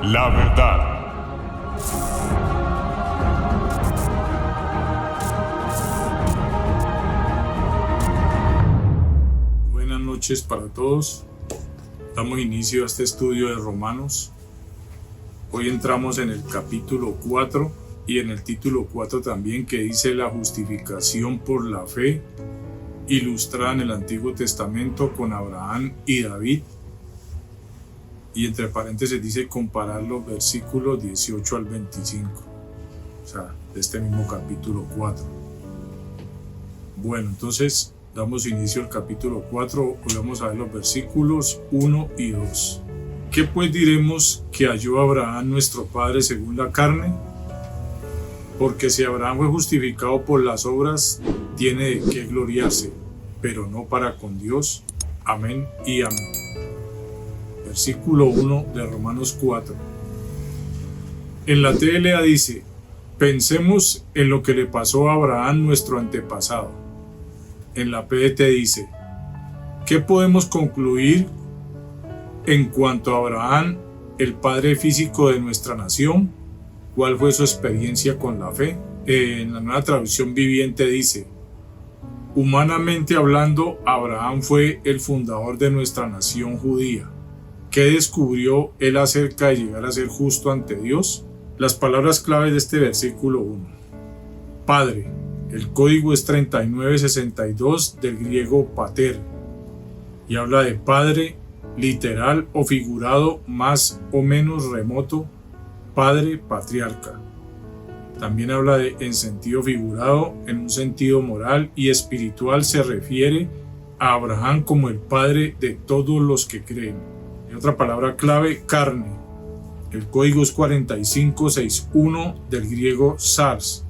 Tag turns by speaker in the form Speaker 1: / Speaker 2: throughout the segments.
Speaker 1: La verdad.
Speaker 2: Buenas noches para todos. Damos inicio a este estudio de Romanos. Hoy entramos en el capítulo 4 y en el título 4 también, que dice la justificación por la fe, ilustrada en el Antiguo Testamento con Abraham y David. Y entre paréntesis dice comparar los versículos 18 al 25, o sea, de este mismo capítulo 4. Bueno, entonces damos inicio al capítulo 4. Hoy vamos a ver los versículos 1 y 2. ¿Qué pues diremos que halló Abraham nuestro padre según la carne? Porque si Abraham fue justificado por las obras, tiene de qué gloriarse, pero no para con Dios. Amén y amén. Versículo 1 de Romanos 4. En la TLA dice: pensemos en lo que le pasó a Abraham nuestro antepasado. En la PDT dice: ¿qué podemos concluir en cuanto a Abraham, el padre físico de nuestra nación? ¿Cuál fue su experiencia con la fe? En la Nueva Traducción Viviente dice: humanamente hablando, Abraham fue el fundador de nuestra nación judía. ¿Qué descubrió él acerca de llegar a ser justo ante Dios? Las palabras claves de este versículo 1. Padre. El código es 3962 del griego pater y habla de padre literal o figurado más o menos remoto, padre patriarca. También habla de en sentido figurado, en un sentido moral y espiritual se refiere a Abraham como el padre de todos los que creen. Y otra palabra clave, carne. El código es 4561 del griego sars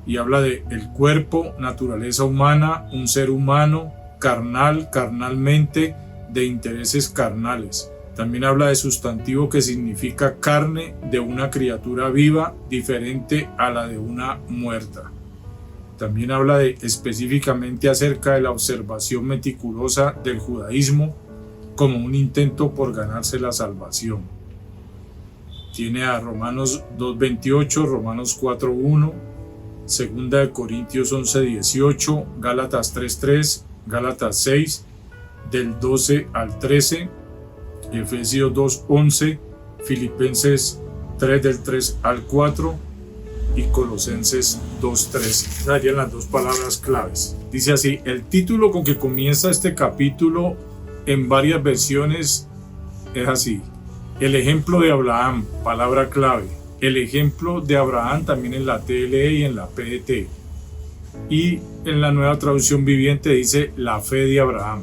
Speaker 2: y habla de el cuerpo, naturaleza humana, un ser humano, carnal, carnalmente, de intereses carnales. También habla de sustantivo que significa carne de una criatura viva diferente a la de una muerta. También habla de específicamente acerca de la observación meticulosa del judaísmo como un intento por ganarse la salvación. Tiene a Romanos 2:28, Romanos 4:1, Segunda de Corintios 11:18, Gálatas 3:3, Gálatas 6, del 12 al 13, Efesios 2:11, Filipenses 3 del 3 al 4 y Colosenses 2:13. Darían las dos palabras claves. Dice así: el título con que comienza este capítulo en varias versiones es así: el ejemplo de Abraham, palabra clave. El ejemplo de Abraham también en la TLE y en la PDT. Y en la Nueva Traducción Viviente dice la fe de Abraham.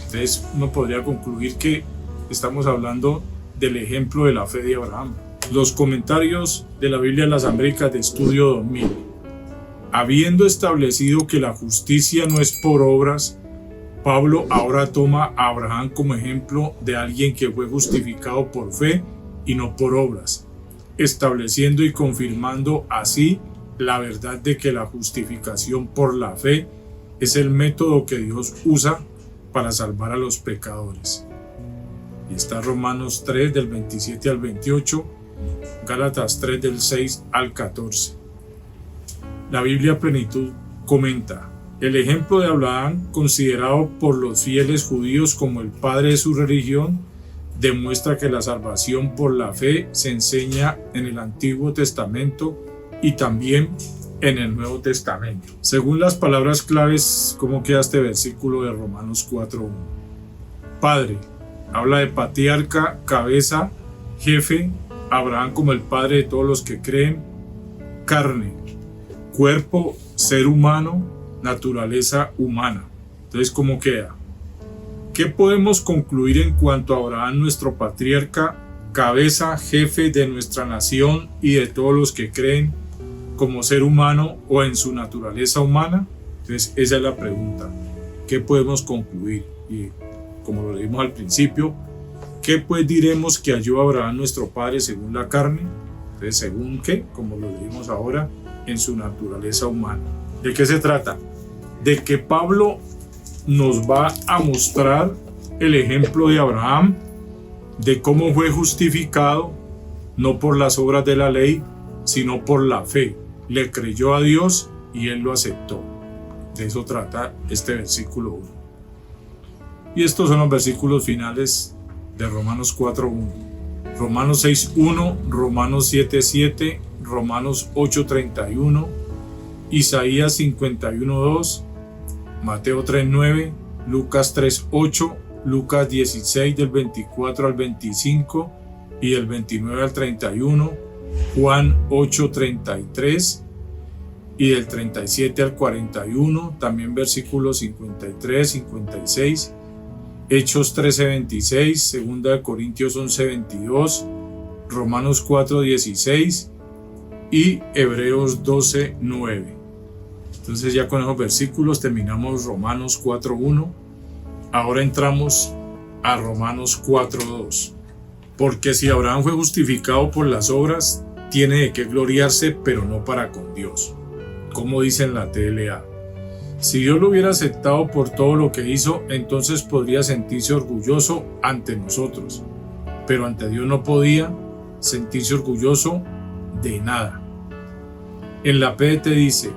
Speaker 2: Entonces uno podría concluir que estamos hablando del ejemplo de la fe de Abraham. Los comentarios de la Biblia de las Américas de Estudio 2000. Habiendo establecido que la justicia no es por obras, Pablo ahora toma a Abraham como ejemplo de alguien que fue justificado por fe y no por obras, estableciendo y confirmando así la verdad de que la justificación por la fe es el método que Dios usa para salvar a los pecadores. Y está Romanos 3 del 27 al 28, Gálatas 3 del 6 al 14. La Biblia Plenitud comenta: el ejemplo de Abraham, considerado por los fieles judíos como el padre de su religión, demuestra que la salvación por la fe se enseña en el Antiguo Testamento y también en el Nuevo Testamento. Según las palabras claves, ¿cómo queda este versículo de Romanos 4:1? Padre, habla de patriarca, cabeza, jefe, Abraham como el padre de todos los que creen. Carne, cuerpo, ser humano, naturaleza humana. Entonces, ¿cómo queda? ¿Qué podemos concluir en cuanto a Abraham, nuestro patriarca, cabeza, jefe de nuestra nación y de todos los que creen, como ser humano o en su naturaleza humana? Entonces, esa es la pregunta. ¿Qué podemos concluir? Y como lo dijimos al principio, ¿qué pues diremos que halló Abraham nuestro padre según la carne? Entonces, ¿según qué? Como lo dijimos ahora, en su naturaleza humana. ¿De qué se trata? De que Pablo nos va a mostrar el ejemplo de Abraham de cómo fue justificado, no por las obras de la ley, sino por la fe. Le creyó a Dios y él lo aceptó. De eso trata este versículo 1. Y estos son los versículos finales de Romanos 4:1. Romanos 6:1, Romanos 7:7, Romanos 8:31, Isaías 51:2, Mateo 3:9, Lucas 3:8, Lucas 16 del 24 al 25 y del 29 al 31, Juan 8:33 y del 37 al 41, también versículos 53, 56, Hechos 13:26, Segunda de Corintios 11:22, Romanos 4:16 y Hebreos 12:9. Entonces ya con esos versículos terminamos Romanos 4:1. Ahora entramos a Romanos 4:2. Porque si Abraham fue justificado por las obras, tiene de qué gloriarse, pero no para con Dios. Como dice en la TLA. Si Dios lo hubiera aceptado por todo lo que hizo, entonces podría sentirse orgulloso ante nosotros. Pero ante Dios no podía sentirse orgulloso de nada. En la PDT dice,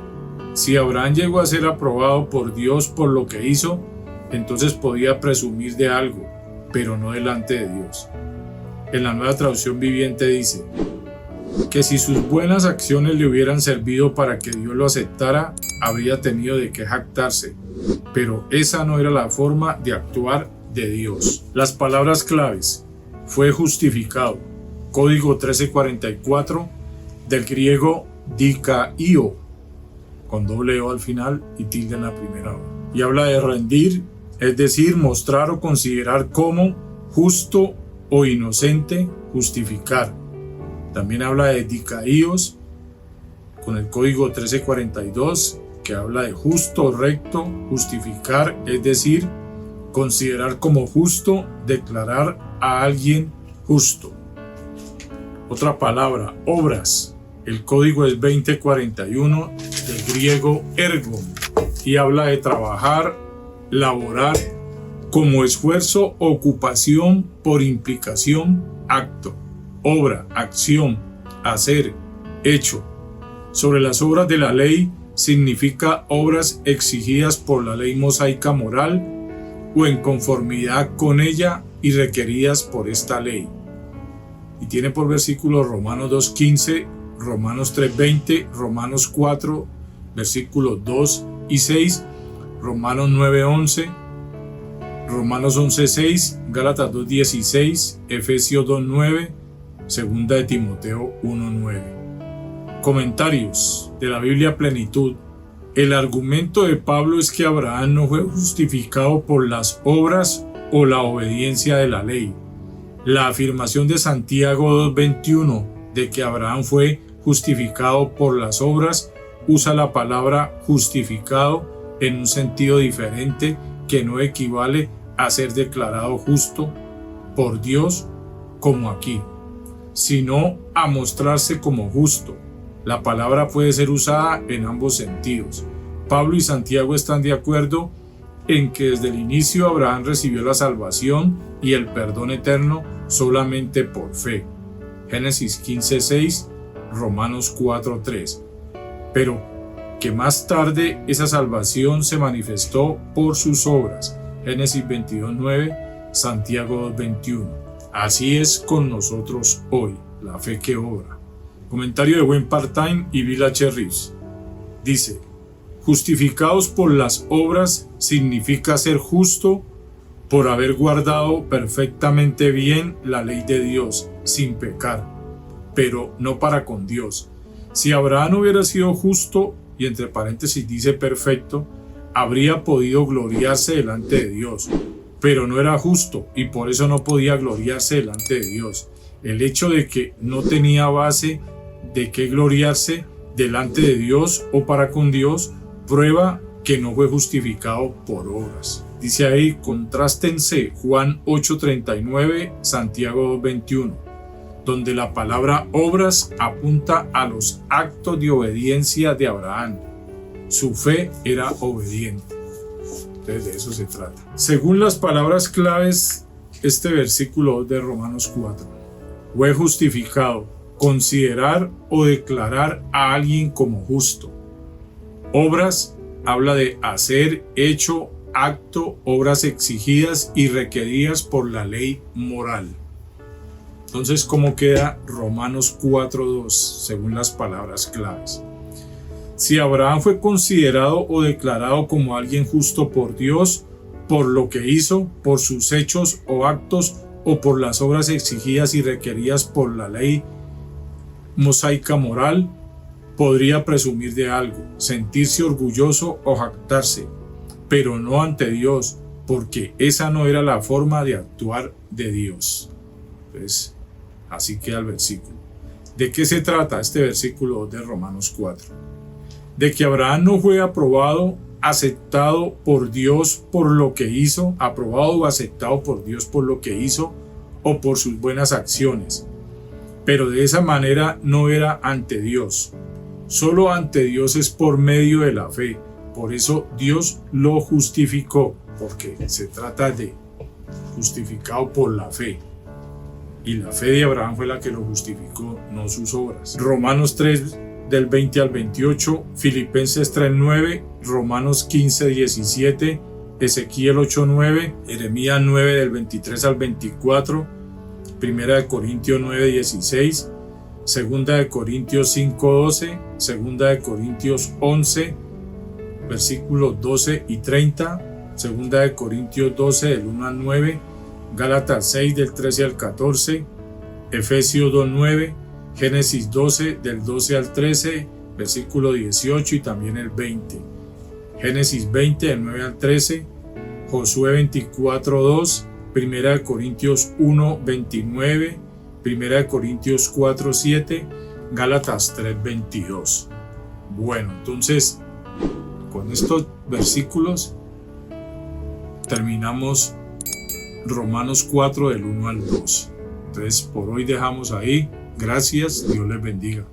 Speaker 2: si Abraham llegó a ser aprobado por Dios por lo que hizo, entonces podía presumir de algo, pero no delante de Dios. En la Nueva Traducción Viviente dice que si sus buenas acciones le hubieran servido para que Dios lo aceptara, habría tenido de qué jactarse, pero esa no era la forma de actuar de Dios. Las palabras claves: fue justificado, código 1344, del griego dikaio, con doble O al final y tilde en la primera O, y habla de rendir, es decir, mostrar o considerar como justo o inocente, justificar. También habla de dikaios, con el código 1342, que habla de justo, recto, justificar, es decir, considerar como justo, declarar a alguien justo. Otra palabra, obras. El código es 2041, del griego ergon, y habla de trabajar, laborar, como esfuerzo, ocupación, por implicación, acto, obra, acción, hacer, hecho. Sobre las obras de la ley significa obras exigidas por la ley mosaica moral o en conformidad con ella y requeridas por esta ley. Y tiene por versículos Romanos 2:15, Romanos 3:20, Romanos 4, versículos 2 y 6, Romanos 9:11, Romanos 11:6, Gálatas 2:16, Efesios 2:9, Segunda de Timoteo 1:9. Comentarios de la Biblia Plenitud. El argumento de Pablo es que Abraham no fue justificado por las obras o la obediencia de la ley. La afirmación de Santiago 2:21 de que Abraham fue justificado por las obras usa la palabra justificado en un sentido diferente que no equivale a ser declarado justo por Dios como aquí, sino a mostrarse como justo. La palabra puede ser usada en ambos sentidos. Pablo y Santiago están de acuerdo en que desde el inicio Abraham recibió la salvación y el perdón eterno solamente por fe. Génesis 15:6, Romanos 4:3. Pero que más tarde esa salvación se manifestó por sus obras. Génesis 22:9, Santiago 2:21. Así es con nosotros hoy, la fe que obra. Comentario de Wayne Part-Time y Bill H. Reeves. Dice, justificados por las obras significa ser justo por haber guardado perfectamente bien la ley de Dios, sin pecar, pero no para con Dios. Si Abraham hubiera sido justo, y entre paréntesis dice perfecto, habría podido gloriarse delante de Dios, pero no era justo y por eso no podía gloriarse delante de Dios. El hecho de que no tenía base de qué gloriarse delante de Dios o para con Dios prueba que no fue justificado por obras. Dice ahí, contrástense Juan 8:39, Santiago 2:21, donde la palabra obras apunta a los actos de obediencia de Abraham. Su fe era obediente. Entonces de eso se trata. Según las palabras claves este versículo de Romanos 4. Fue justificado, considerar o declarar a alguien como justo. Obras habla de hacer, hecho, acto, obras exigidas y requeridas por la ley moral. Entonces, ¿cómo queda Romanos 4:2 según las palabras claves? Si Abraham fue considerado o declarado como alguien justo por Dios, por lo que hizo, por sus hechos o actos, o por las obras exigidas y requeridas por la ley mosaica moral, podría presumir de algo, sentirse orgulloso o jactarse, pero no ante Dios, porque esa no era la forma de actuar de Dios. Entonces, así queda el versículo. ¿De qué se trata este versículo de Romanos 4? De que Abraham no fue aprobado, aceptado por Dios por lo que hizo, aprobado o aceptado por Dios por lo que hizo o por sus buenas acciones, pero de esa manera no era ante Dios. Solo ante Dios es por medio de la fe. Por eso Dios lo justificó, porque se trata de justificado por la fe. Y la fe de Abraham fue la que lo justificó, no sus obras. Romanos 3 del 20 al 28, Filipenses 3:9, Romanos 15:17, Ezequiel 8:9, Jeremías 9 del 23 al 24, Primera de Corintios 9:16, Segunda de Corintios 5:12, Segunda de Corintios 11, versículos 12 y 30, Segunda de Corintios 12 del 1 al 9, Gálatas 6 del 13 al 14, Efesios 2:9, Génesis 12 del 12 al 13, versículo 18 y también el 20, Génesis 20 del 9 al 13, Josué 24:2, Primera de Corintios 1:29, Primera de Corintios 4:7, Gálatas 3:22. Bueno, entonces con estos versículos terminamos Romanos 4 del 1 al 2. Entonces por hoy dejamos ahí. Gracias, Dios les bendiga.